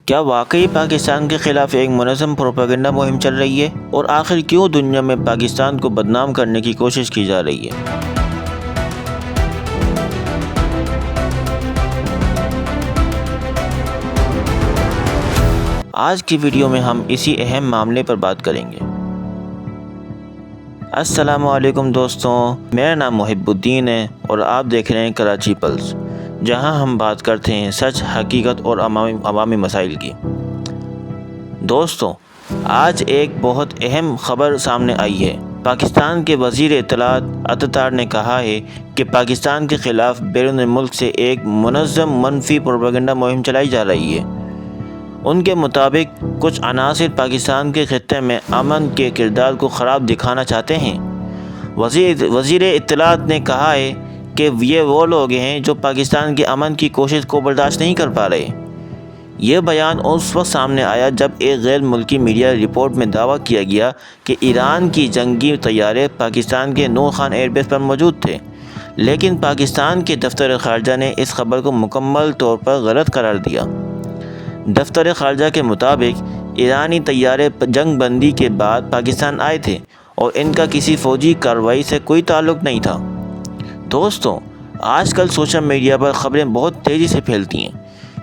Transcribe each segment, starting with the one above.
کیا واقعی پاکستان کے خلاف ایک منظم پروپیگنڈا مہم چل رہی ہے؟ اور آخر کیوں دنیا میں پاکستان کو بدنام کرنے کی کوشش کی جا رہی ہے؟ آج کی ویڈیو میں ہم اسی اہم معاملے پر بات کریں گے۔ السلام علیکم دوستوں، میرا نام محب الدین ہے اور آپ دیکھ رہے ہیں کراچی پلس، جہاں ہم بات کرتے ہیں سچ، حقیقت اور عوامی مسائل کی۔ دوستوں، آج ایک بہت اہم خبر سامنے آئی ہے۔ پاکستان کے وزیر اطلاعات عطا نے کہا ہے کہ پاکستان کے خلاف بیرون ملک سے ایک منظم منفی پروپیگنڈا مہم چلائی جا رہی ہے۔ ان کے مطابق کچھ عناصر پاکستان کے خطے میں امن کے کردار کو خراب دکھانا چاہتے ہیں۔ وزیر اطلاعات نے کہا ہے کہ یہ وہ لوگ ہیں جو پاکستان کے امن کی کوشش کو برداشت نہیں کر پا رہے۔ یہ بیان اس وقت سامنے آیا جب ایک غیر ملکی میڈیا رپورٹ میں دعویٰ کیا گیا کہ ایران کی جنگی طیارے پاکستان کے نور خان ایئر بیس پر موجود تھے، لیکن پاکستان کے دفتر خارجہ نے اس خبر کو مکمل طور پر غلط قرار دیا۔ دفتر خارجہ کے مطابق ایرانی طیارے جنگ بندی کے بعد پاکستان آئے تھے اور ان کا کسی فوجی کارروائی سے کوئی تعلق نہیں تھا۔ دوستوں، آج کل سوشل میڈیا پر خبریں بہت تیزی سے پھیلتی ہیں۔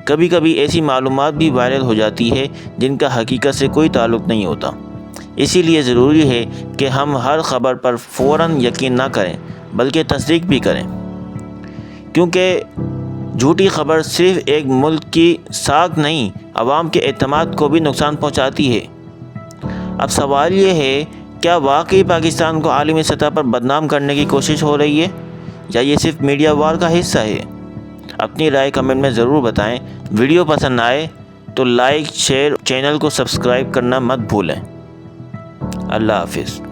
کبھی کبھی ایسی معلومات بھی وائرل ہو جاتی ہے جن کا حقیقت سے کوئی تعلق نہیں ہوتا۔ اسی لیے ضروری ہے کہ ہم ہر خبر پر فوراً یقین نہ کریں بلکہ تصدیق بھی کریں، کیونکہ جھوٹی خبر صرف ایک ملک کی ساکھ نہیں، عوام کے اعتماد کو بھی نقصان پہنچاتی ہے۔ اب سوال یہ ہے، کیا واقعی پاکستان کو عالمی سطح پر بدنام کرنے کی کوشش ہو رہی ہے یا یہ صرف میڈیا وار کا حصہ ہے؟ اپنی رائے کمنٹ میں ضرور بتائیں۔ ویڈیو پسند آئے تو لائک، شیئر، چینل کو سبسکرائب کرنا مت بھولیں۔ اللہ حافظ۔